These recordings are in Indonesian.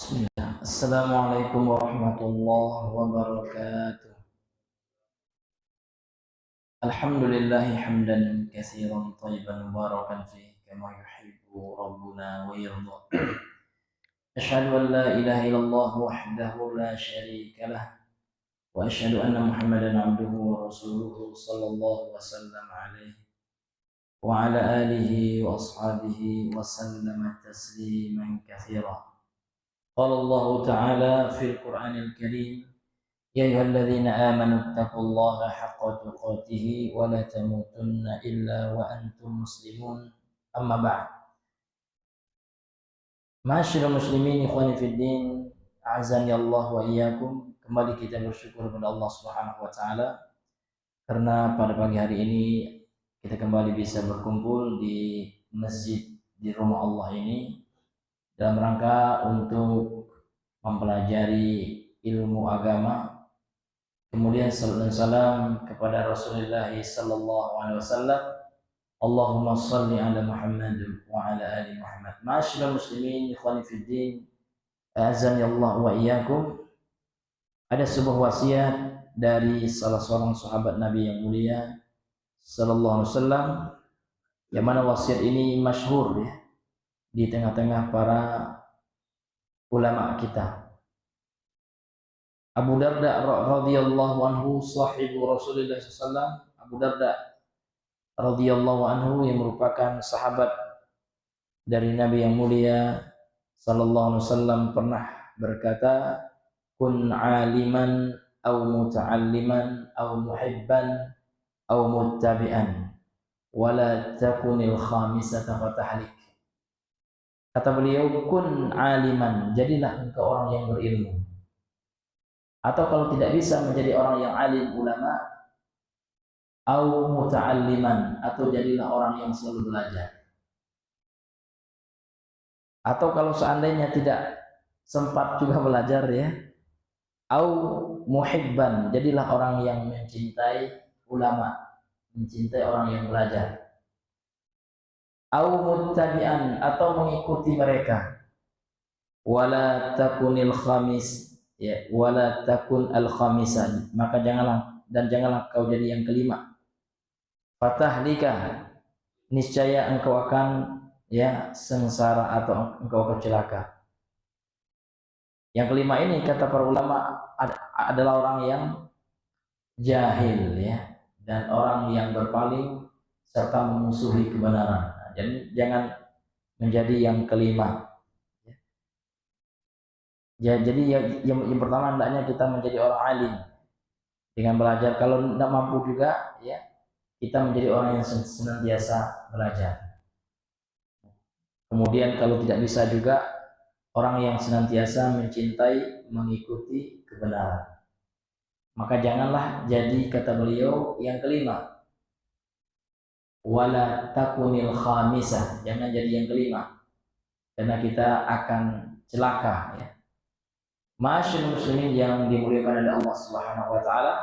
Bismillah. Assalamualaikum warahmatullahi wabarakatuh. Alhamdulillahi hamdan katsiran thayyiban mubarakan fihi kama yuhibbu rabbuna wa yarda. Asyhadu an la ilaha illallah wahdahu la syarika lah wa asyhadu anna Muhammadan abduhu wa rasuluhu sallallahu wasallam alaihi wa ala alihi wa ashabihi wa sallama tasliman katsiran. Qala Allah Ta'ala fil Qur'anil Karim, ya ayyuhalladzina amanu taqullaha haqqa tuqatih wa la tamutunna illa wa antum muslimun. Amma ba'd. Ma'asyiral muslimin ikhwani fid din, a'azzani Allah wa iyyakum. Kembali kita bersyukur kepada Allah Subhanahu wa taala karena pada pagi hari ini kita kembali bisa berkumpul di masjid di rumah Allah ini dalam rangka untuk mempelajari ilmu agama. Kemudian salam dan salam kepada Rasulullah sallallahu alaihi wasallam. Allahumma shalli ala Muhammad wa ala ali Muhammad. Ma'asyiral muslimin ikhwani fid din, azani Allah wa iyyakum. Ada sebuah wasiat dari salah seorang sahabat Nabi yang mulia sallallahu alaihi wasallam, yang mana wasiat ini masyhur ya di tengah-tengah para ulama kita. Abu Darda radhiyallahu anhu, sahibu Rasulullah SAW. Abu Darda radhiyallahu anhu yang merupakan sahabat dari Nabi yang mulia sallallahu alaihi wasallam pernah berkata, kun aliman aw muta'alliman aw muhibban aw muttabi'an wala takunil khamisata fatahlik. Kata beliau, kun aliman, jadilah engkau orang yang berilmu. Atau kalau tidak bisa menjadi orang yang alim ulama, au muta'alliman, atau jadilah orang yang selalu belajar. Atau kalau seandainya tidak sempat juga belajar ya, au muhibban, jadilah orang yang mencintai ulama, mencintai orang yang belajar. Au muttabi'an, atau mengikuti mereka. Wala takunil khamis, ya, wala takun al khamisan, maka janganlah kau jadi yang kelima. Fatahlika, niscaya engkau akan ya sengsara atau engkau akan celaka. Yang kelima ini kata para ulama adalah orang yang jahil ya, dan orang yang berpaling serta memusuhi kebenaran. Jadi jangan menjadi yang kelima. Ya, jadi yang pertama hendaknya kita menjadi orang alim dengan belajar. Kalau tidak mampu juga ya, kita menjadi orang yang senantiasa belajar. Kemudian kalau tidak bisa juga, orang yang senantiasa mencintai, mengikuti kebenaran. Maka janganlah jadi, kata beliau, yang kelima. Wala takunil khamisah, jangan jadi yang kelima, karena kita akan celaka ya. Ma'asyiral muslimin yang dimuliakan oleh Allah Subhanahu wa taala.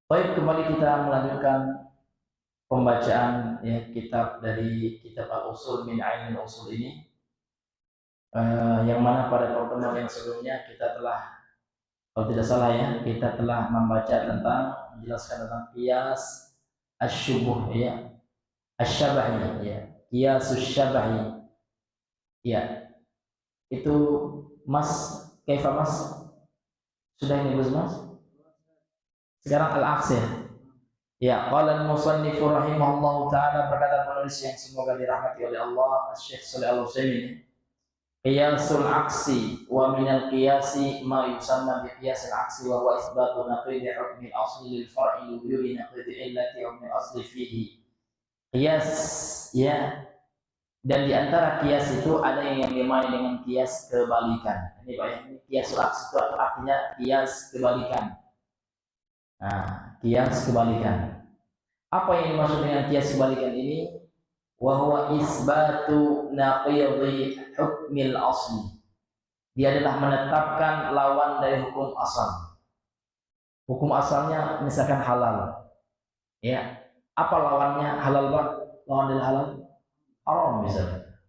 Baik, kembali kita melanjutkan pembacaan ya kitab dari kitab Al-Usul min Ilmil Usul ini, yang mana pada pertemuan yang sebelumnya kita telah, kalau tidak salah ya, kita telah membaca tentang, menjelaskan tentang qiyas asyubuh ya, asyabahi ya, qiyasus syabahi ya. Itu Mas, kaifa Mas? Sudah ini Gus Mas? Sekarang al-aqs ya. Qala al-musannif rahimahullahu taala, berkata penulis yang semoga dirahmati oleh Allah, Syekh Shalih Al-Utsaimin, qiyasul aqsi wa min al-qiyasi ma yusamma bi qiyasil aqsi wa huwa isbatu naqidi hukmi al-asli lil far'i li wujudi naqidi illati hukmi al-asli fihi. Qiyas ya, dan di antara qiyas itu ada yang dimana dengan qiyas kebalikan. Ini Pak ya, ini qiyasul aqsi itu artinya qiyas kebalikan. Nah, qiyas kebalikan. Apa yang dimaksud dengan qiyas kebalikan ini? Wa huwa isbatu naqidi hukmil asli. Dia adalah menetapkan lawan dari hukum asal. Hukum asalnya misalkan halal. Ya. Apa lawannya? Halal Pak. Lawan dari halal? Haram misalnya.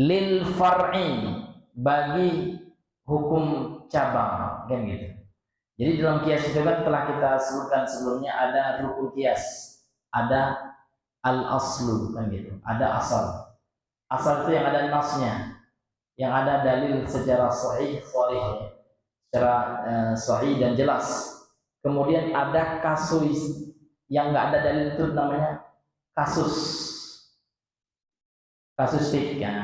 Lil far'i, bagi hukum cabang, kan gitu. Jadi dalam kias itu kan telah kita sebutkan sebelumnya ada rukun kias, ada al-aslu, kan gitu, ada asal. Asal itu yang ada nasnya, yang ada dalil secara sahih, secara sahih dan jelas. Kemudian ada kasus yang nggak ada dalil, itu namanya kasustik, ya.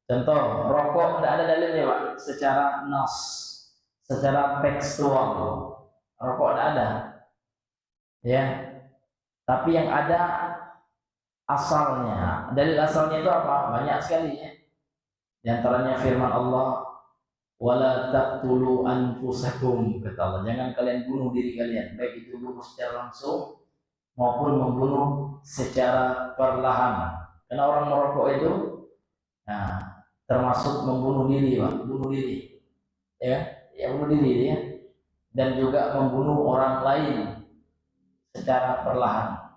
Contoh, rokok tidak ada dalilnya, Pak, secara nas, secara tekstual. Rokok tidak ada, ya. Tapi yang ada asalnya. Dalil asalnya itu apa? Banyak sekali, ya. Di antaranya firman Allah, "Wala taqtulu anfusakum," kata Allah, jangan kalian bunuh diri kalian, baik itu bunuh secara langsung maupun membunuh secara perlahan. Karena orang merokok itu, nah, termasuk membunuh diri, Pak, bunuh diri, ya, bunuh diri, ya, dan juga membunuh orang lain secara perlahan.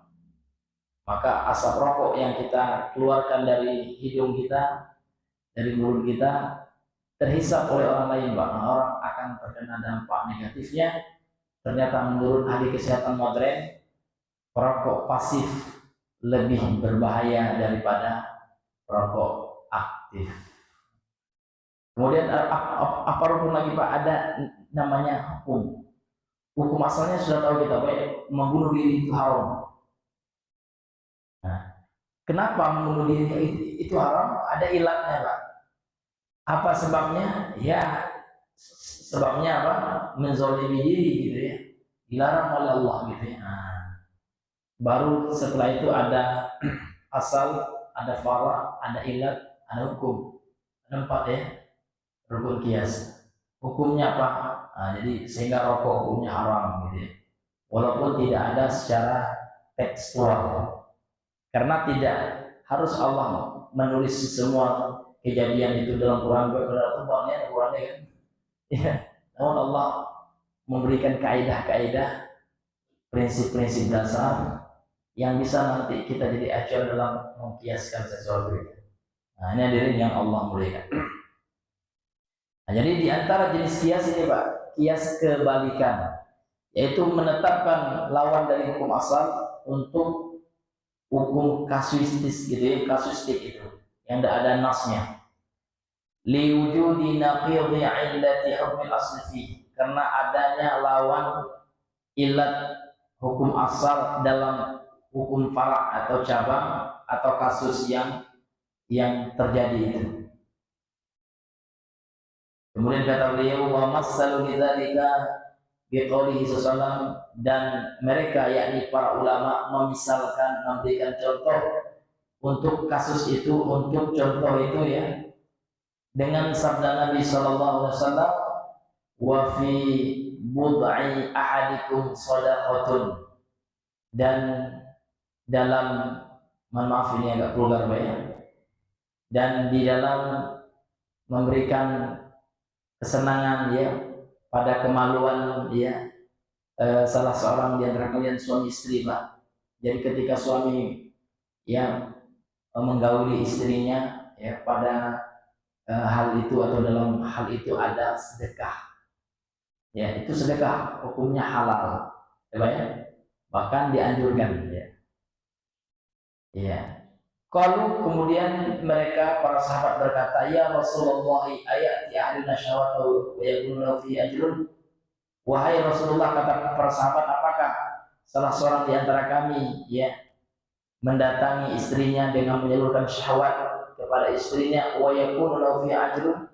Maka asap rokok yang kita keluarkan dari hidung kita, dari mulut kita, terhisap oleh orang lain, Pak. Orang akan terkena dampak negatifnya. Ternyata menurut ahli kesehatan modern, perokok pasif lebih berbahaya daripada perokok aktif. Kemudian apa rukun lagi, Pak? Ada namanya hukum. Hukum asalnya sudah tahu kita, Pak, membunuh diri itu haram. Nah, kenapa membunuh diri itu haram? Ada ilatnya, Pak. Apa sebabnya? Ya, sebabnya apa? Menzalimi diri, gitu, ya. Dilarang oleh Allah, gitu, ya. Nah, baru setelah itu ada asal, ada far'a, ada ilat, ada hukum. Ada 4, ya, rukun kias. Hukumnya apa? Nah, jadi sehingga rokok hukumnya haram, gitu, ya. Walaupun tidak ada secara tekstual. Karena tidak harus Allah menulis semua kejadian itu dalam Quran, Qurannya kan. Ya. Namun Allah memberikan kaidah-kaidah, prinsip-prinsip dasar yang bisa nanti kita jadi acuan dalam mengkiaskan sesuatu itu. Nah, ini hadirin yang Allah muliakan. Nah, jadi di antara jenis kias ini, Pak, kias kebalikan, yaitu menetapkan lawan dari hukum asal untuk hukum kasuistis, gitu, ya, kasustik itu yang tidak ada nasnya. Liwujudi naqidhi illati hukmil asli, karena adanya lawan ilat hukum asal dalam hukum fara' atau cabang atau kasus yang terjadi itu. Kemudian kata beliau, wa masalu bidzalika biqaulihi sallallahu, dan mereka yakni para ulama memisalkan, memberikan contoh untuk kasus itu, untuk contoh itu, ya, dengan sabda Nabi sallallahu alaihi wasallam, wa fi bud'i ahadikum shadaqatun, dan dalam, maaf ini agak vulgar, Pak, ya, dan di dalam memberikan kesenangan, ya, pada kemaluan, ya, salah seorang di antara kalian suami istri, Pak. Jadi ketika suami, ya, menggauli istrinya, ya, pada hal itu atau dalam hal itu ada sedekah, ya, itu sedekah hukumnya halal, ya, Pak, ya, bahkan dianjurkan, ya. Ya. Kalau kemudian mereka, para sahabat, berkata, ya Rasulullah, ayati ahlina syahwatu wa yakunu fi ajrun. Wahai Rasulullah, kata para sahabat, apakah salah seorang di antara kami, ya, mendatangi istrinya dengan menyalurkan syahwat kepada istrinya, wa yakunu lahu fi ajrun,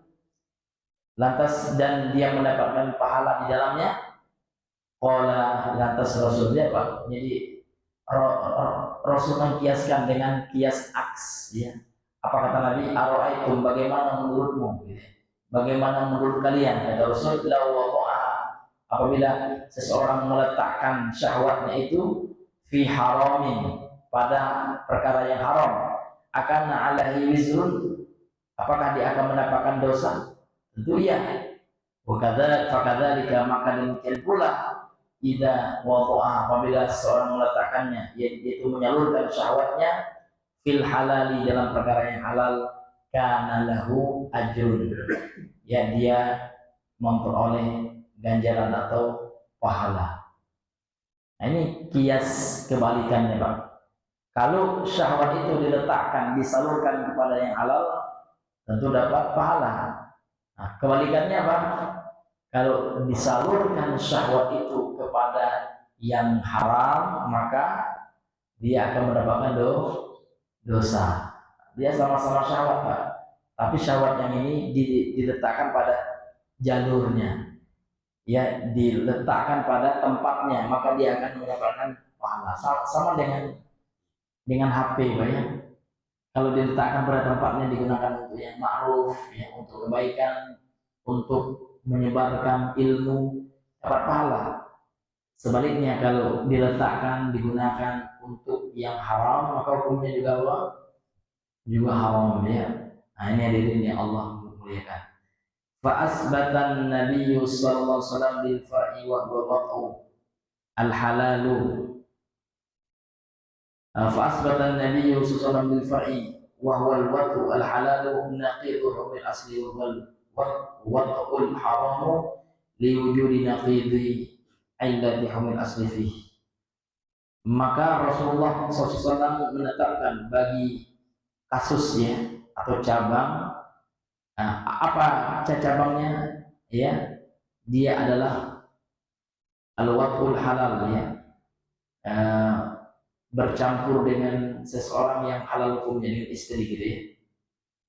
lantas dan dia mendapatkan pahala di dalamnya? Qala, lantas Rasulullah, Pak, jadi Rasul mengkiaskan dengan kias aks, ya. Apa kata Nabi? Ara'aitum, bagaimana menurutmu? Bagaimana menurut kalian? Kata Rasul, law waqa'a, apabila seseorang meletakkan syahwatnya itu fi haramin, pada perkara yang haram, akan alaihi wizrun, apakah dia akan mendapatkan dosa? Tentu iya. Wa kadzalika, maka demikian pula, idza waqa'a, apabila seorang meletakkannya, yaitu menyalurkan syahwatnya, fil halali, dalam perkara yang halal, kana lahu ajrun, ya dia memperoleh ganjaran atau pahala. Nah, ini kias kebalikannya, Pak. Kalau syahwat itu diletakkan, disalurkan kepada yang halal, tentu dapat pahala. Nah, kebalikannya apa? Kalau disalurkan syahwat itu kepada yang haram, maka dia akan mendapatkan dosa. Dia sama-sama syahwat, Pak. Tapi syahwat yang ini diletakkan pada jalurnya. Ya, diletakkan pada tempatnya, maka dia akan mendapatkan pahala. Sama dengan HP, Pak ya. Kalau diletakkan pada tempatnya, digunakan untuk yang ma'ruf, ya, untuk kebaikan, untuk menyebarkan ilmu, dapat pahala. Sebaliknya kalau diletakkan, digunakan untuk yang haram, maka hukumnya juga haram, ya. Nah, ini hadirin yang Allah muliakan. Fa asbatan Nabi sallallahu alaihi wasallam bil far'i wa wad'u al halalu. Fa asbatan Nabi sallallahu alaihi wasallam bil far'i wa huwa al wad'u al halalu naqiduhu min asli wal wad'u al haramu li wujudi naqidi illati humil asli fihi. Maka Rasulullah SAW menetapkan bagi kasusnya atau cabang, apa cabangnya, ya, dia adalah al-wad'ul halal, ya, bercampur dengan seseorang yang halal hukumnya, dengan istri, gitu ya,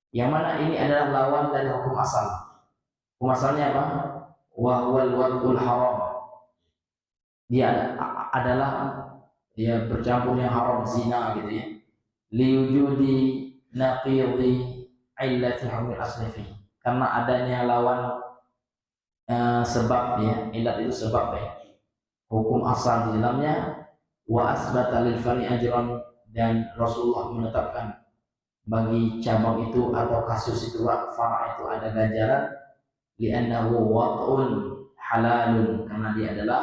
yang mana ini adalah lawan dari hukum asal. Hukum asalnya apa? Wa huwal wad'ul haram, dia adalah dia bercampur yang haram, zina, gitu ya, liwujudi naqidhi illati humil asli fi, karena adanya lawan sebab, ya, illat itu sebab, ya, hukum asal di dalamnya. Wa asbata lil fari ajran, dan Rasulullah menetapkan bagi cabang itu atau kasus itu, fara itu, ada ganjaran, li'annahu wad'un halalun, karena dia adalah,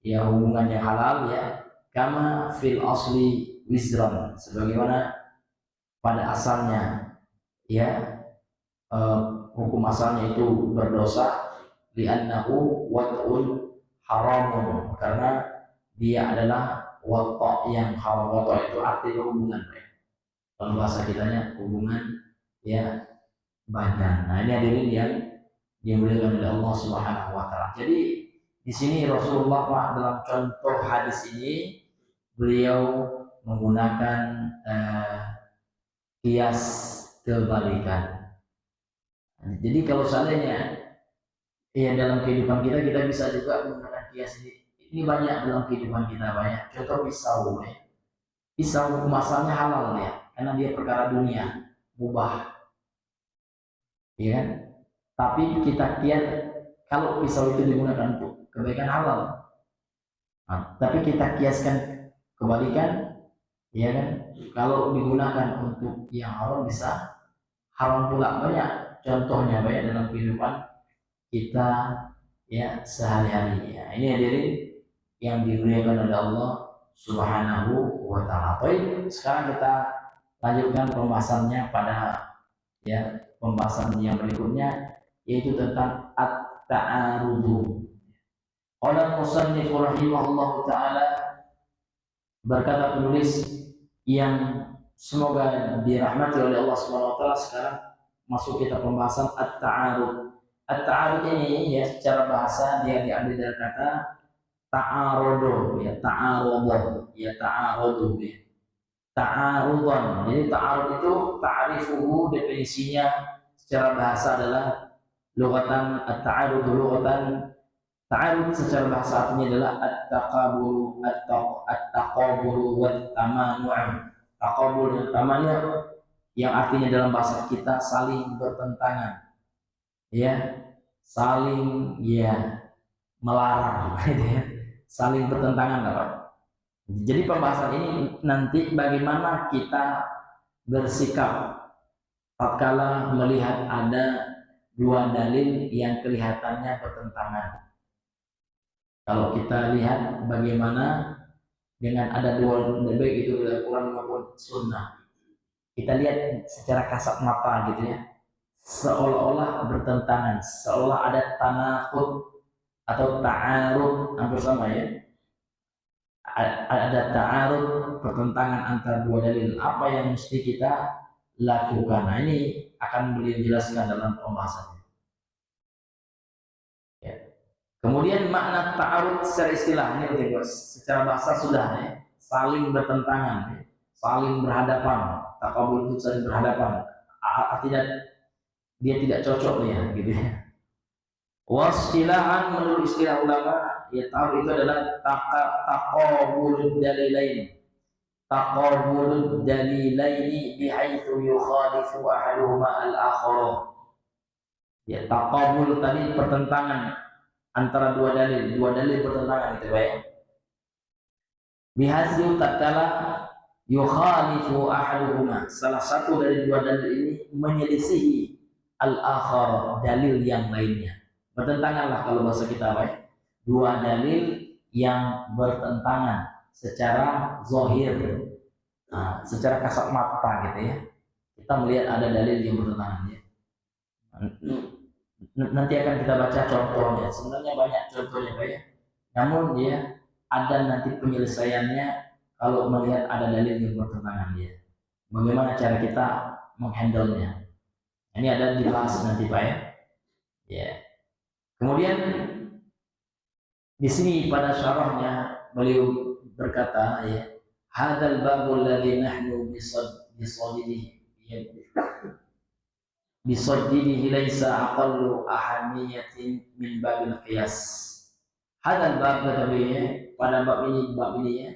ya, hubungan yang halal, ya, kama fil asli wizran, sebagaimana pada asalnya, ya, hukum asalnya itu berdosa, li'annahu wad'un haramun, karena dia adalah wad'a yang haram. Wad'a itu artinya hubungan, ya. Kalau bahasa kitanya hubungan, ya, badan. Nah, ini hadirin yang dimuliakan oleh Allah Subhanahu wa taala. Jadi di sini Rasulullah, Pak, dalam contoh hadis ini beliau menggunakan kias kebalikan. Jadi kalau seandainya, ya, dalam kehidupan kita bisa juga menggunakan kias ini. Ini banyak dalam kehidupan kita, banyak. Contoh pisau, ya. Pisau hukum asalnya halal, ya, karena dia perkara dunia, mubah, ya kan? Tapi kita kias kalau pisau itu digunakan untuk kebaikan halal. Nah, tapi kita kiaskan kebalikan, ya kan? Kalau digunakan untuk yang haram bisa haram pula. Banyak contohnya, banyak dalam kehidupan kita, ya, sehari-hari. Ya, ini hadirin yang dimuliakan oleh Allah Subhanahu wa taala. Baik, sekarang kita lanjutkan pembahasannya pada, ya, pembahasan yang berikutnya, yaitu tentang at-ta'arudu. Qala musannif rahimahullahu taala, berkata penulis yang semoga dirahmati oleh Allah Subhanahu wa taala, sekarang masuk kita pembahasan at-ta'arud. At-ta'arud ini, ya, secara bahasa dia diambil dari kata ta'arudu, ya, ta'arudu, ya, ta'arudu, ya, ta'arudun. Jadi ta'arud itu ta'rifuhu, definisinya secara bahasa adalah lughatan at-ta'arud, lughatan ta'arud secara bahasa artinya adalah at-taqabulu, at-taqabulu wat tamanu'. Taqabul dan tamanu' yang artinya dalam bahasa kita saling bertentangan, ya, saling, ya, melarang, gitu ya, saling bertentangan, apa. Jadi pembahasan ini nanti bagaimana kita bersikap tatkala melihat ada dua dalil yang kelihatannya bertentangan. Kalau kita lihat bagaimana dengan ada dua dalil, baik itu dari Quran maupun Sunnah, kita lihat secara kasat mata gitu ya, seolah-olah bertentangan, seolah ada tanakut atau ta'arud, hampir sama ya. Ada ta'arud, pertentangan antara dua dalil. Apa yang mesti kita lakukan? Nah, ini akan beliau jelaskan dalam pembahasannya. Ya. Kemudian makna ta'arud secara istilah ini penting, secara bahasa sudah ya, saling bertentangan, ya, saling berhadapan. Takabul itu saling berhadapan. Artinya dia tidak cocok ya, gitu ya. Wasilahan menurut istilah ulama, ya ta'arud itu adalah taqabul dalilain. Taqabul dalilaini bihaitsu yukhalifu ahaduhuma al-akhar. Ya, taqabul tadi pertentangan antara dua dalil bertentangan itu baik. Bihaitsu tatkala yukhalifu ahaduhuma, salah satu dari dua dalil ini menyelisihi al-akhar, dalil yang lainnya. Bertentanganlah kalau bahasa kita baik. Dua dalil yang bertentangan secara zahir, nah, secara kasat mata gitu ya, kita melihat ada dalil yang bertentangan ya. Nanti akan kita baca contohnya, sebenarnya banyak contohnya Pak ya, namun ya ada nanti penyelesaiannya kalau melihat ada dalil yang bertentangan ya, bagaimana cara kita menghandle-nya, ini ada dibahas nanti Pak ya. Ya. Kemudian di sini pada syarahnya beliau berkata ya, hadzal babul ladzi nahnu bisajjidihi laisa aqallu ahamiyatin min babil qiyas. Hadzal bab tetapi pada bab ini ya,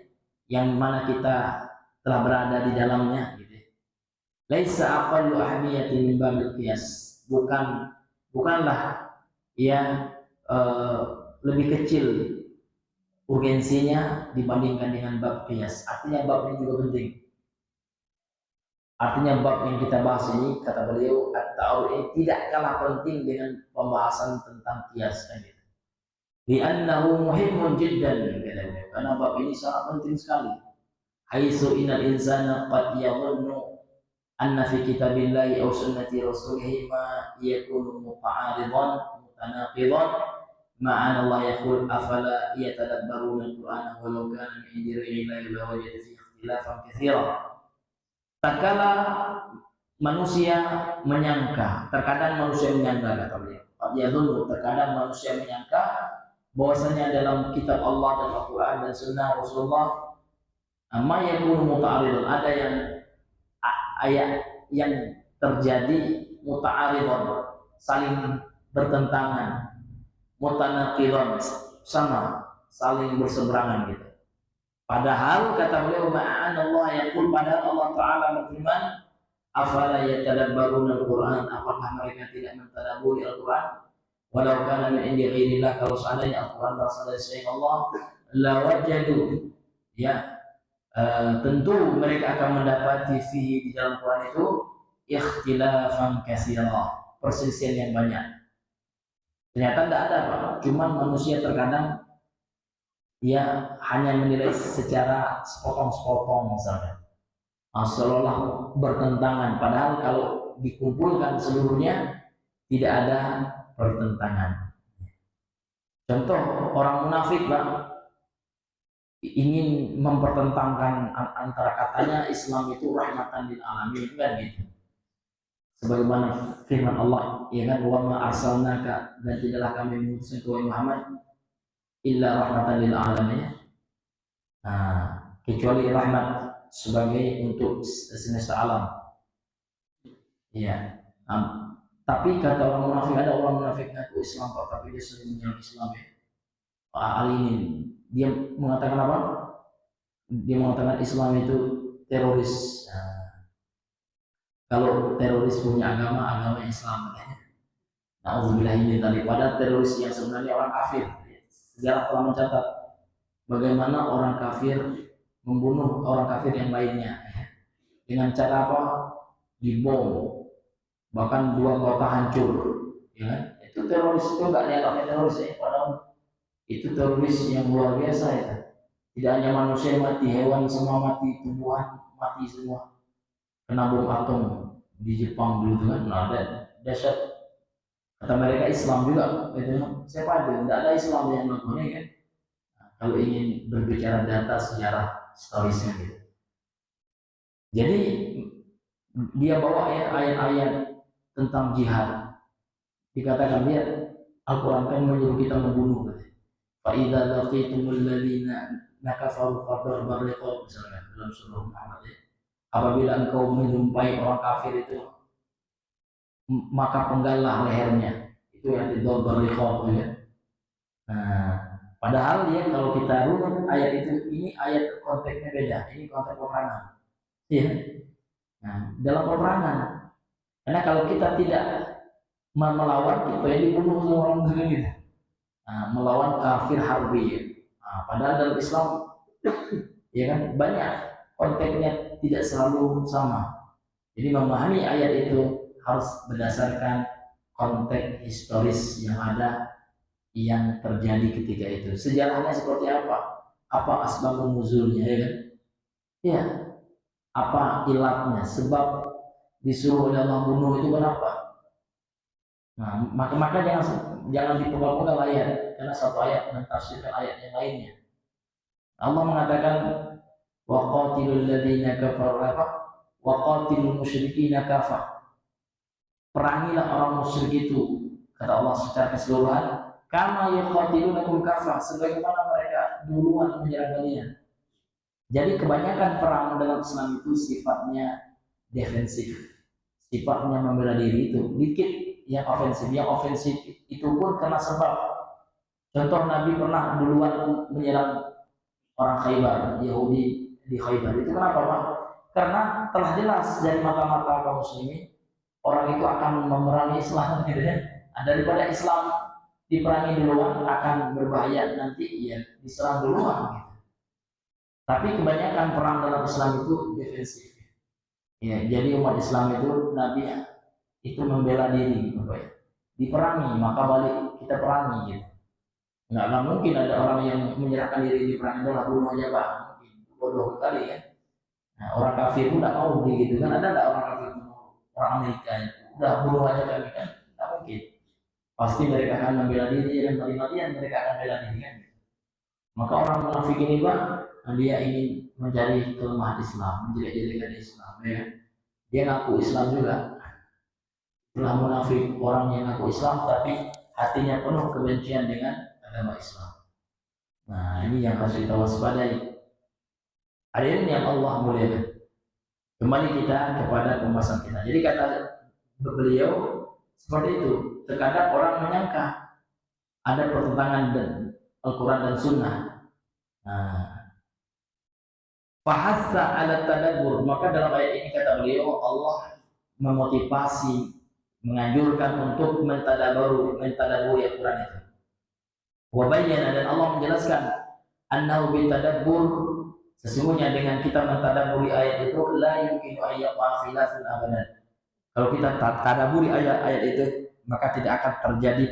yang mana kita telah berada di dalamnya gitu. Laisa aqallu ahamiyatin min babil qiyas. Bukanlah ya lebih kecil urgensinya dibandingkan dengan bab qiyas. Artinya bab ini juga penting. Artinya bab yang kita bahas ini, kata beliau, at-ta'arud ini tidak kalah penting dengan pembahasan tentang qiyas kan gitu. Li'annahu muhimmun jiddan, karena bab ini sangat penting sekali. Haitsu innal insana qad yadhunnu anna fi kitabillahi aw sunnati rasulih ma yakunu muta'aridan mutanaqidan ma'ana Allah yaqul afala yatadabbaruna al-Qur'ana walau kana min indi ghayrillahi lawajadu fihi ikhtilafan katsiran. Tatkala manusia menyangka, terkadang manusia menyangka kata beliau, ya dulu terkadang manusia menyangka bahwasanya dalam kitab Allah dan Al-Quran dan Sunnah Rasulullah amma yakunu muta'aridan, ada yang ayat yang terjadi muta'aridan, saling bertentangan, mutanaqidan, sama, saling berseberangan gitu. Padahal kata beliau ma'an Allah yaqul, padahal Allah Ta'ala berfirman afala yatadabbaruna al-Quran, apakah mereka tidak mentadabburi Al-Quran, walau kana min indi ghairillah, kalau seandainya Al-Quran berasal dari selain Allah lawajadu ya, tentu mereka akan mendapati fihi, di dalam Quran itu ikhtilafan katsira, perselisihan yang banyak. Ternyata tidak ada Pak, cuman manusia terkadang ya hanya menilai secara sepotong-sepotong misalnya, seolah bertentangan, padahal kalau dikumpulkan seluruhnya tidak ada pertentangan. Contoh orang munafik Pak, ingin mempertentangkan antara katanya Islam itu rahmatan lil alamin kan gitu. Sebagaimana firman Allah ya kan, wa ma arsalnaka, dan tidaklah kami mengutus engkau Muhammad illa rahmatan lil alamin. Nah, kecuali rahmat sebagai untuk semesta alam. Ya. Tapi kata orang munafik, ada orang munafik ngaku Islam Pak, tapi dia sering menyerang Islam ya. Hal ini dia mengatakan apa? Dia mengatakan Islam itu teroris. Nah, kalau teroris punya agama Islam. Nauzubillah min dzalik. Padahal teroris yang sebenarnya orang kafir. Sejarah telah mencatat bagaimana orang kafir membunuh orang kafir yang lainnya dengan cara apa? Dibom, bahkan 2 kota hancur. Ya, itu teroris, itu nggak dianggapnya teroris ya, padahal itu teroris yang luar biasa ya. Tidak hanya manusia mati, hewan semua mati, tumbuhan mati semua. kena bom atom di Jepang dulu kan, nah ada dahsyat. Kata mereka Islam juga, itu siapa itu? Tidak ada Islam yang melakukannya kan? Nah, kalau ingin berbicara data sejarah historisnya gitu. Jadi dia bawa ya ayat-ayat tentang jihad. Dikatakan dia Al-Quran kan menyuruh kita membunuh. Fa'idha laqitumul ladina nakafaru fadarbar riqab, misalnya dalam surah Muhammad ya. Apabila engkau menjumpai orang kafir itu, maka penggallah lehernya. Itu yang didarbar riqab ya. Nah, padahal dia kalau kita runut ayat itu, ini ayat konteksnya beda. Ini konteks peperangan. Iya. Nah, dalam peperangan. Karena kalau kita tidak melawan, kita yang dibunuh sama orang muslim gitu. Nah, melawan kafir harbi. Nah, padahal dalam Islam ya kan banyak konteksnya tidak selalu sama. Jadi memahami ayat itu harus berdasarkan konteks historis yang ada yang terjadi ketika itu. Sejarahnya seperti apa? Apa asbabun nuzulnya ya kan? Ya, apa ilatnya? Sebab disuruh oleh Allah bunuh itu kenapa? Nah, maka jangan dipegang-pegang ayat, karena satu ayat mentafsirkan ayat yang lainnya. Allah mengatakan wa qatilul ladzina kafaru wa qatilul musyrikina kafah. Perangilah orang musyrik itu, kata Allah secara keseluruhan, kama yuqatilunakum kafah, sebagaimana mereka duluan menyerang kalian. Jadi kebanyakan perang dalam Islam itu sifatnya defensif, sifatnya membela diri, itu dikit yang ofensif. Yang ofensif itu pun karena sebab. Contoh Nabi pernah duluan menyerang orang Khaybar, Yahudi di Khaybar. Itu kenapa Pak? Karena telah jelas dari mata-mata kaum muslimin, orang itu akan memerangi Islam gitu ya. Daripada Islam diperangi duluan akan berbahaya, nanti ya diserang duluan gitu. Tapi kebanyakan perang dalam Islam itu defensif. Ya, jadi umat Islam itu Nabi itu membela diri, Bapak ya. Diperangi maka balik kita perangi gitu. Nggak mungkin ada orang yang menyerahkan diri di perang adalah bunuh aja Pak. Mungkin bodoh sekali ya. Nah, orang kafir pun nggak mau begitu kan, ada nggak orang kafir orang Amerika udah bunuh aja kami kan? Nggak mungkin. Pasti mereka akan membela diri dan mati-matian mereka akan bela diri kan. Maka orang munafik ini Pak, dia ingin mencari kelemahan Islam, menjelek-jelekan Islam ya. Dia ngaku Islam juga. Itulah munafik, orang yang ngaku Islam tapi hatinya penuh kebencian dengan agama Islam. Nah, ini yang harus kita waspadai. Hadirin yang Allah muliakan. Kembali kita kepada pembahasan kita. Jadi kata beliau seperti itu. Terkadang orang menyangka ada pertentangan dan Al-Quran dan Sunnah. Nah, fahassa ala tadabbur, maka dalam ayat ini kata beliau Allah memotivasi, menganjurkan untuk mentadaburi Al-Quran itu. Wa bayyana, dan Allah menjelaskan annahu bitadabbur, sesungguhnya dengan kita mentadaburi ayat itu la yumkinu ayyaqa khilafun abadan. Kalau kita tadaburi ayat-ayat itu maka tidak akan terjadi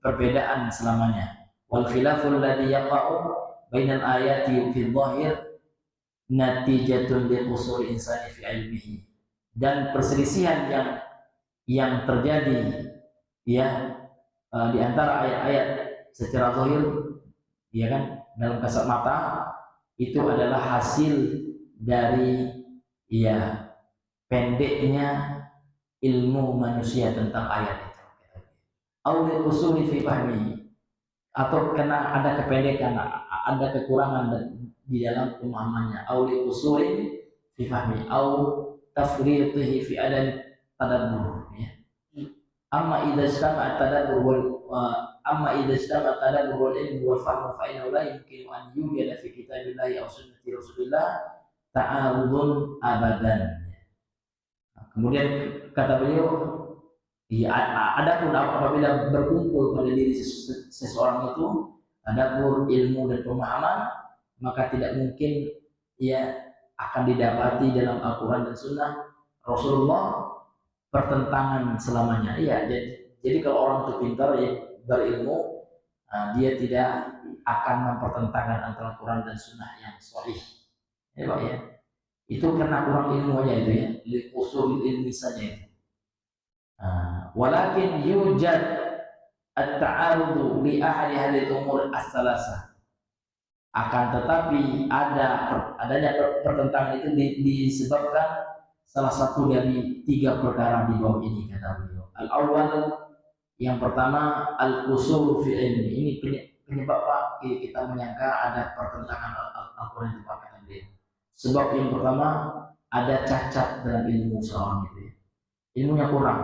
perbedaan selamanya. Wal khilaful ladzi yaqa'u bainal ayati fi dhahir natijatun li qusur insani fi ilmihi. Dan perselisihan yang terjadi ya di antara ayat-ayat secara zahir ya kan dalam kasat mata itu adalah hasil dari ya pendeknya ilmu manusia tentang ayat itu. Auli usuli fi fahmi, atau karena ada kependekan, ada kekurangan di dalam pemahamannya. Auli usuli fi fahmi au tafriqihi fi adab tadabbur ya. Amma idza istama'a tadabbur amma idza istama'a tadabbur wal ilmu wal fahmu fa innahu la yumkinu an yujada fi kitabillahi aw sunnati rasulillah ta'arudun abadan. Kemudian kata beliau, ya, adapun apabila berkumpul pada diri seseorang itu tadabbur, ilmu dan pemahaman, maka tidak mungkin ya akan didapati dalam Al-Quran dan Sunnah Rasulullah pertentangan selamanya. Iya, jadi kalau orang itu pintar ya berilmu, dia tidak akan mempertentangkan antara Al-Quran dan Sunnah yang sahih. Ya Pak ya. Itu karena kurang ilmu aja itu ya, usul ilmi saja itu. Walakin yujad at-ta'arudu li ahli hadhihi umur as-salasah. Akan tetapi adanya pertentangan itu disebabkan salah satu dari 3 perkara di bawah ini, kata beliau. Al-awwal, yang pertama, al-qusur fi ilmi. Ini penyebab Pak kita menyangka ada pertentangan Al-Qur'an itu, Pak, kata beliau. Sebab yang pertama, ada cacat dalam ilmu seorang itu ya. Ilmunya kurang.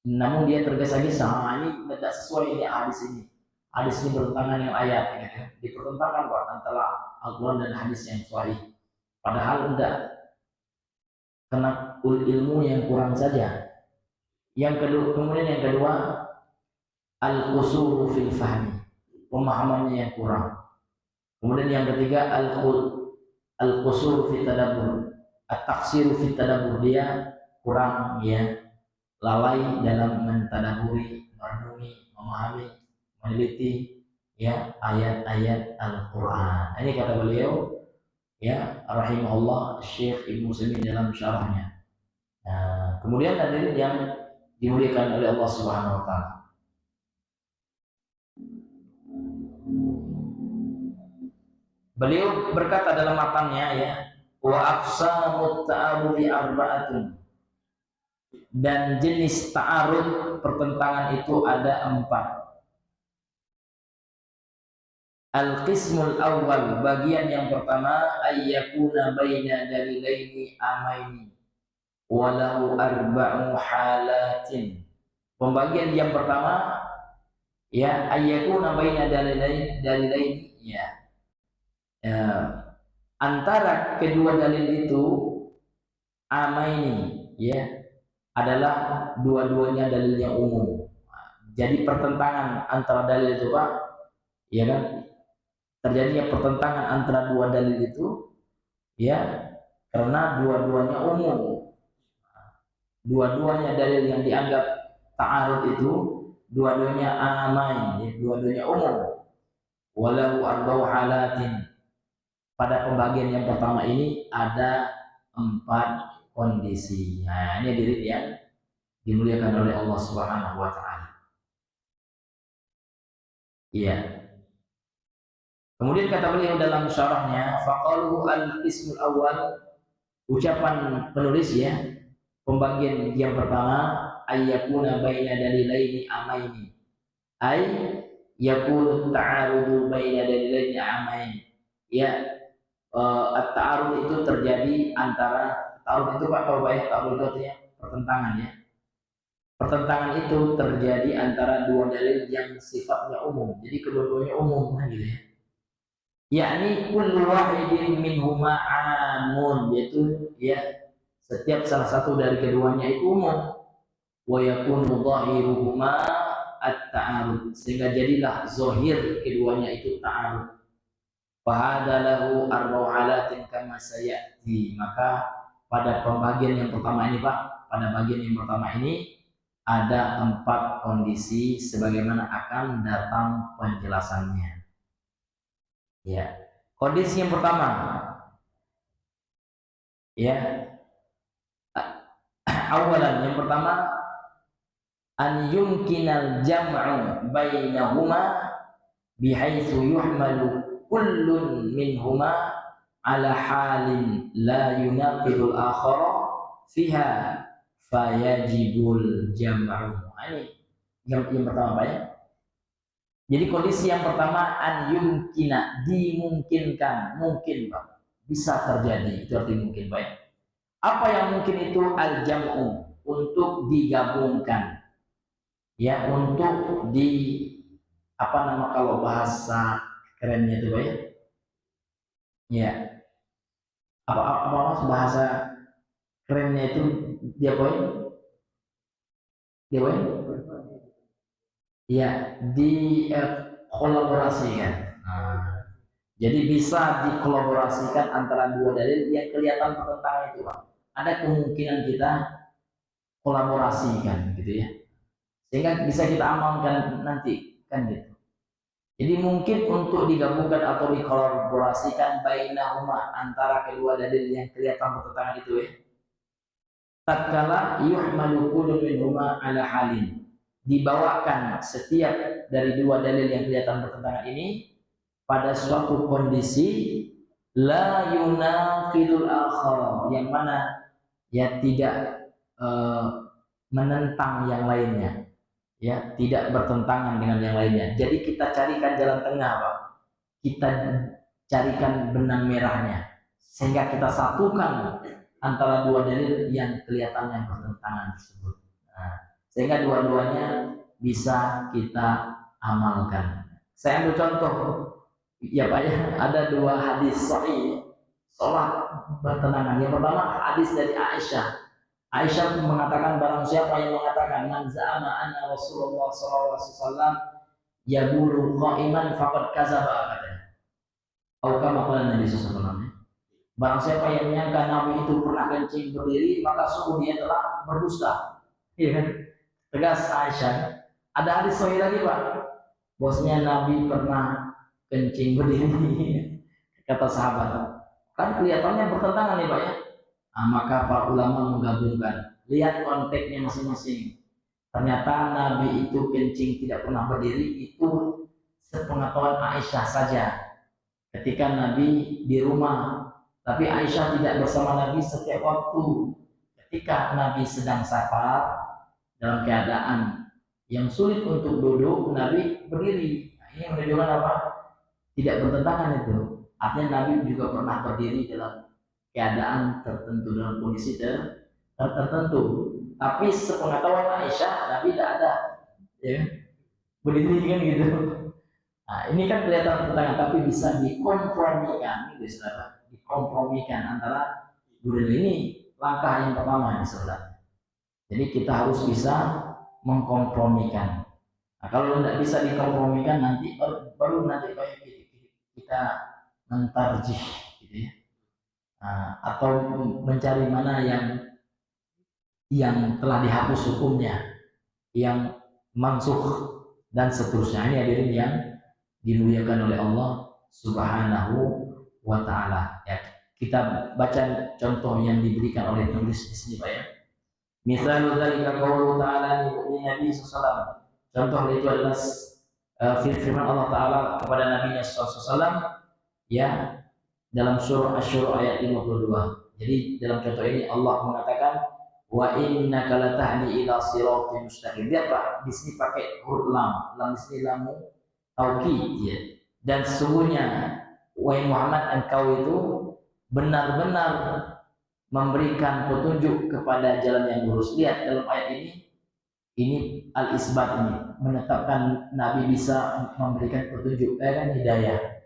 Namun dia tergesa-gesa, ini tidak sesuai ini hadis ini. Hadis ini bertentangan dengan ayat, gitu. Dipertentangkan Pak antara Al-Quran dan hadis yang sahih. Padahal tidak, karena ilmu yang kurang saja. Kemudian yang kedua, al-qusuru fil fahmi, pemahamannya yang kurang. Kemudian yang ketiga, al-qusuru fit tadabbur, at-taqsiru fit tadabbur, dia kurang ya, lalai dalam mentadaburi, merenungi, memahami, meneliti ya ayat-ayat Al-Qur'an. Ini kata beliau ya rahimahullah Syekh Ibnu Utsaimin dalam syarahnya. Nah, kemudian hadirin yang dimuliakan oleh Allah Subhanahu wa taala. Beliau berkata dalam matanya ya, wa aqsamut ta'arudi arba'atun. Dan jenis ta'arud pertentangan itu ada 4. Al-qismul awal, bagian yang pertama, ayyakuna baina dalilaini amaini walau arba'u halatin. Pembagian yang pertama ya, ayyakuna baina dalilaini ya, antara kedua dalil itu amaini ya, adalah dua-duanya dalil yang umum. Jadi pertentangan antara dalil itu Pak ya kan, terjadinya pertentangan antara dua dalil itu ya karena dua-duanya umum. Dua-duanya dalil yang dianggap ta'arud itu dua-duanya amain ya, dua-duanya umum. Walau arba'u halatin, pada pembagian yang pertama ini ada 4 kondisi. Nah, ini diri yang dimuliakan oleh Allah Subhanahu wa taala. Iya. Kemudian kata beliau dalam syarahnya, faqaluhu al-qismul awal, ucapan penulis ya, pembagian yang pertama, ayyakuna baina dalilaini amaini, ay yakunu ta'arudu baina dalilaini amain. Ya, at-ta'arud itu terjadi antara, ta'arud itu Pak tahu baik, ta'arud itu artinya pertentangan ya. Pertentangan itu terjadi antara dua dalil yang sifatnya umum. Jadi kedua-duanya umum gitu ya. Yakni kullu wahidin minhuma amun, yaitu ya setiap salah satu dari keduanya itu umum. Wa yakunu dhahiruhuma at-ta'arud, sehingga jadilah zahir keduanya itu ta'arud. Fahada lahu arba'u halatin kama sayati, maka pada pembagian yang pertama ini Pak, pada bagian yang pertama ini ada 4 kondisi sebagaimana akan datang penjelasannya. Ya, kondisi yang pertama ya, awalan yang pertama, an yumkinal jam'u bainahuma bihaitsu yuhmalu kullun minhuma ala halin la yunaqidul akhara fiha fayajibul jam'u. Ini yang pertama Pak ya. Jadi kondisi yang pertama, an yumkina, dimungkinkan, mungkin Pak, bisa terjadi, itu artinya mungkin Pak ya. Apa yang mungkin itu? Al jam'u, untuk digabungkan ya, untuk di apa nama kalau bahasa kerennya itu Pak ya, ya apa bahasa kerennya itu dia Pak ya, ya di kolaborasikan. Nah, jadi bisa dikolaborasikan antara dua dalil yang kelihatan pertentangan itu Pak. Ada kemungkinan kita kolaborasikan gitu ya, sehingga bisa kita amalkan nanti kan gitu. Jadi mungkin untuk digabungkan atau dikolaborasikan bainahuma, antara kedua dalil yang kelihatan bertentangan itu ya. Tatkala yuhmalu kullu minhuma ala halin, dibawakan setiap dari dua dalil yang kelihatan bertentangan ini pada suatu kondisi la yunaqidul akhar, yang mana ya tidak menentang yang lainnya, ya tidak bertentangan dengan yang lainnya. Jadi kita carikan jalan tengah, Pak. Kita carikan benang merahnya sehingga kita satukan antara dua dalil yang kelihatannya bertentangan tersebut. Nah, sehingga dua-duanya bisa kita amalkan. Saya ambil contoh, ya Pak ya, ada dua hadis sahih sholat bertentangan. Yang pertama hadis dari Aisyah. Aisyah mengatakan, barang siapa yang mengatakan man za'ama anna Rasulullah sallallahu alaihi wasallam yaqulu qa'iman faqad kadzaba, katanya. Atau kama qala Nabi sallallahu alaihi wasallam. Barang siapa yang menyangka Nabi itu pernah kencing berdiri, maka sungguh dia telah berdusta. Iya kan? Tegas Aisyah. Ada hadis sahih lagi, Pak. Bosnya Nabi pernah kencing berdiri. Kata sahabat. Kan kelihatannya bertentangan nih, Pak ya. Nah, maka para ulama menggabungkan, lihat konteksnya masing-masing. Ternyata Nabi itu kencing tidak pernah berdiri, itu sepengetahuan Aisyah saja ketika Nabi di rumah, tapi Aisyah tidak bersama Nabi setiap waktu. Ketika Nabi sedang safar dalam keadaan yang sulit untuk duduk, Nabi berdiri. Nah, ini menunjukkan apa? Tidak bertentangan itu. Artinya Nabi juga pernah berdiri dalam keadaan tertentu, dalam kondisi tertentu. Tapi sepengetahuan Aisyah, Nabi tidak ada, ya, berdiri kan gitu. Nah, ini kan kelihatan pertentangan, tapi bisa dikompromikan, gitu saudara. Dikompromikan antara dua ini, langkah yang pertama, saudara. Jadi kita harus bisa mengkompromikan. Nah, kalau tidak bisa dikompromikan, nanti baru nanti kita mentarjih, gitu ya. Nah, atau mencari mana yang telah dihapus hukumnya, yang mansukh dan seterusnya. Ini hadirin yang dimuliakan oleh Allah Subhanahu wa taala. Ya, kita baca contoh yang diberikan oleh penulis di sini, Pak ya. Misalnya dzalika qaulu ta'ala li Nabi sallallahu. Contoh itu adalah firman Allah taala kepada Nabi sallallahu ya, dalam surah Asy-Syura ayat 52. Jadi dalam contoh ini Allah mengatakan wa innaka latahdi ila siratal mustaqim. Lihat Pak, di sini pakai huruf lam. Lam di sini lamu taukid ya. Dan sesungguhnya wahai Muhammad, engkau itu benar-benar memberikan petunjuk kepada jalan yang lurus. Lihat dalam ayat ini al-isbat, ini menetapkan Nabi bisa memberikan petunjuk, kan hidayah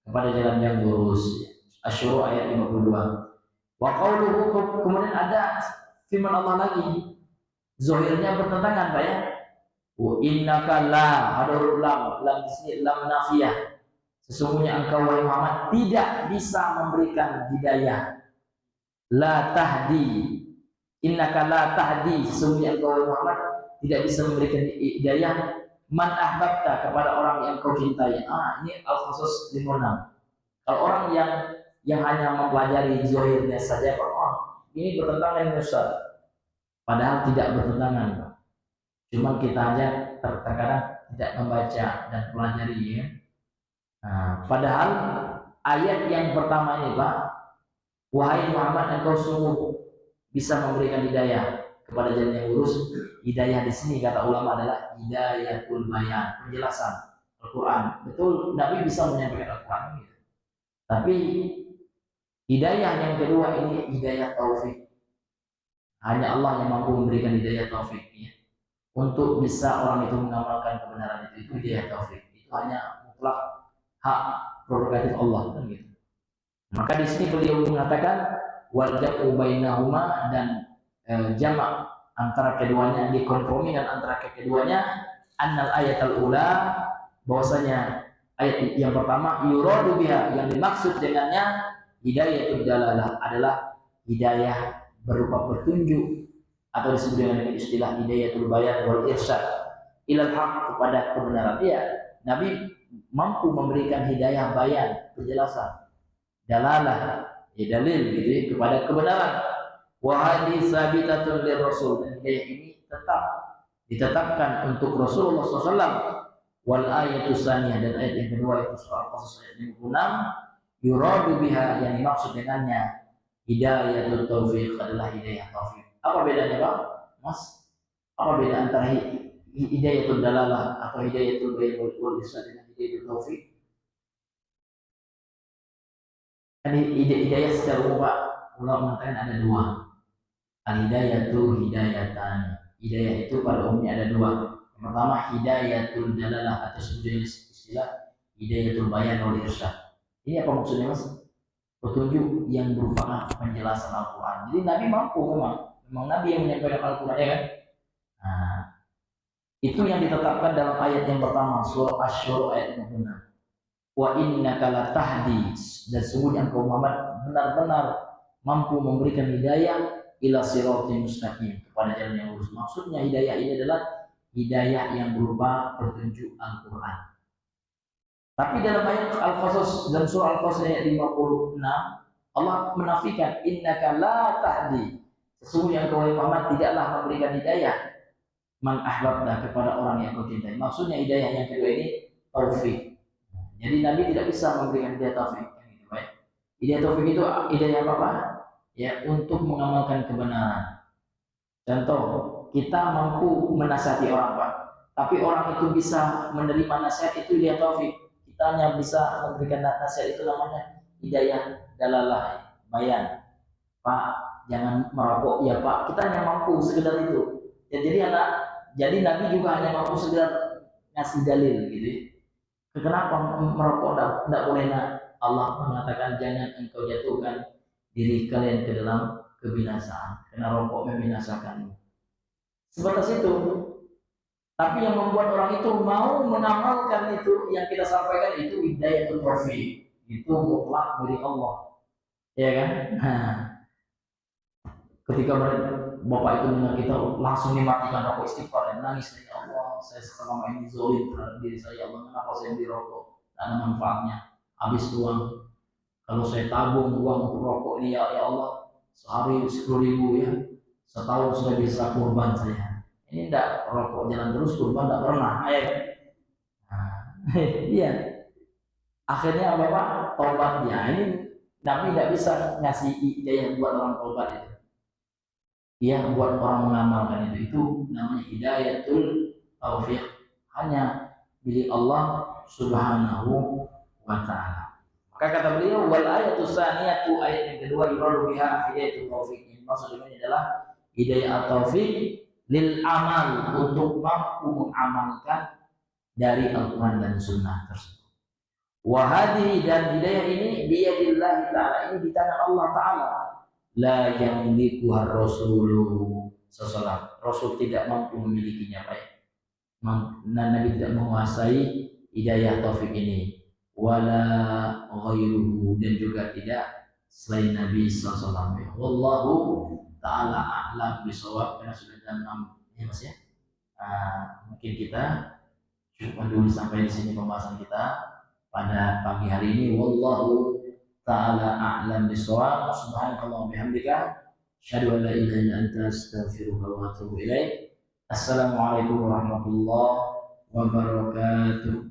kepada jalan yang lurus. Asy-Syura ayat 52. Wa qauluhu, kemudian ada firman Allah lagi, zahirnya bertentangan, Pak ya. Wa innaka la, ada huruf lam di sini lam nafiyah. Sesungguhnya engkau wahai Muhammad tidak bisa memberikan hidayah. La tahdi, innaka la tahdi, sesungguhnya engkau wahai Muhammad tidak bisa memberikan hidayah man ahbabta, kepada orang yang kau cintai. Ini al-khusus 56. Kalau orang yang hanya mempelajari zahirnya saja, ini bertentangan Ustaz. Padahal tidak bertentangan, Pak. Cuma kita aja terkadang tidak membaca dan pelajari ya. Nah, padahal ayat yang pertama ini, Pak, wahai Muhammad engkau sungguh bisa memberikan hidayah kepada jalan yang lurus. Hidayah di sini kata ulama adalah hidayatul bayan, penjelasan Al-Quran. Betul, Nabi bisa menyampaikan Al-Quran gitu. Tapi hidayah yang kedua ini hidayah taufik. Hanya Allah yang mampu memberikan hidayah taufik ya. Untuk bisa orang itu mengamalkan kebenaran itu hidayah taufik. Itu hanya mutlak hak prerogatif Allah kan gitu. Maka di sini beliau mengatakan wal jam'u bainahuma, dan jamak antara keduanya, dikompromikan antara keduanya. Annal ayatul ula, bahwasanya ayat yang pertama yuradu biha, yang dimaksud dengannya hidayatul dalalah adalah hidayah berupa petunjuk, atau disebut dengan istilah hidayatul bayan wal irsyad ilal haq, kepada kebenaran. Ya, Nabi mampu memberikan hidayah bayan, penjelasan, dalalah, ya dalil gitu ya, kepada kebenaran. Wa hadis sabitatun lir rasul, dan hidayah ini tetap ditetapkan untuk Rasulullah SAW. Wal ayatu saniyah, dan ayat yang kedua itu soal Qasas ayat 56, yuradu biha, yang dimaksud dengannya hidayatul taufiq adalah hidayah taufik. Apa bedanya Pak? Mas? Apa beda antara hidayatul dalalah atau hidayatul bayan wal irsyad dengan hidayatul taufik? Kan hidayah secara umum Pak, ulama mengatakan ada dua. Al-hidayatu hidayatan. Hidayah itu pada umumnya ada dua. Yang pertama hidayatul dalalah, atau sebutan istilah hidayatul bayan wal irsyad. Ini apa maksudnya Mas? Petunjuk yang berupa penjelasan Al-Quran. Jadi Nabi mampu, memang Nabi yang menyampaikan Al-Quran, ya kan? Nah, itu yang ditetapkan dalam ayat yang pertama, surah Asy-Syura ayat 56. Wa innaka latahdi, dan sesungguhnya engkau Muhammad benar-benar mampu memberikan hidayah ila siratal mustaqim, kepada jalan yang lurus. Maksudnya hidayah ini adalah hidayah yang berupa petunjuk Al-Quran. Tapi dalam ayat Al-Qasas dan surah Al-Qasas ayat 56, Allah menafikan innaka la tahdi, sesungguhnya engkau Muhammad tidaklah memberikan hidayah man ahbabta, kepada orang yang kau cintai. Maksudnya hidayah yang kedua ini taufik. Jadi Nabi tidak bisa memberikan hidayah taufik. Hidayah taufik itu hidayah apa? Ya, untuk mengamalkan kebenaran. Contoh, kita mampu menasihati orang Pak, tapi orang itu bisa menerima nasihat, itu hidayah taufik. Kita hanya bisa memberikan nasihat, itu namanya hidayah dalalah, bayan. Pak, jangan merokok, ya Pak. Kita hanya mampu sekedar itu. Ya, jadi Nabi juga hanya mampu sekedar ngasih dalil gitu. Kenapa merokok tidak boleh? Allah mengatakan jangan engkau jatuhkan diri kalian ke dalam kebinasaan, karena rokok membinasakanmu. Sebatas itu. Tapi yang membuat orang itu mau mengamalkan itu yang kita sampaikan itu hidayatul taufik. Itu mutlak dari Allah. Ya kan? Nah, ketika bapak itu dengar kita langsung dimatikan rokok, istighfar dan nangis, ya Allah, saya selama ini zalim terhadap diri saya, Allah, kenapa saya beli rokok? Tak ada manfaatnya. Habis uang. Kalau saya tabung uang untuk rokok ini, ya Allah, sehari 10.000 ya. Setahun sudah bisa kurban saya. Ini tidak rokok jalan terus, kurban tidak pernah, ya. Nah, iya. Akhirnya apa Pak? Tobat ya. Ini Nabi tidak bisa ngasih hidayah buat orang tobat itu. Dia buat orang mengamalkan itu. Itu namanya hidayatul taufik. Hanya milik Allah Subhanahu wa Ta'ala. Maka kata beliau, wal ayatu tsaniyatu, ayat yang kedua, yuradu biha hidayatul taufik. Ini maksudnya adalah hidayah taufik lil amal, untuk mampu mengamalkan dari Al-Quran dan Sunnah tersebut. Wahadi, dan hidayah ini biyadillah ta'ala, ini di tangan Allah Ta'ala. La yamlikuha rasuluh sallallahu, Rasul tidak mampu memilikinya, baik. Nabi tidak menguasai hidayah taufik ini. Wala ghairuhu, dan juga tidak selain Nabi sallallahu. Wallahu ta'ala a'lam bisawab, karena sudah jam 6 ya Mas ya. Mungkin kita cukup dulu sampai di sini pembahasan kita pada pagi hari ini. Wallahu ta'ala a'lam bisawab. Subhanallah bihamdika, asyhadu an la ilaha illa anta, astaghfiruka wa atubu ilaik. Assalamualaikum warahmatullahi wabarakatuh.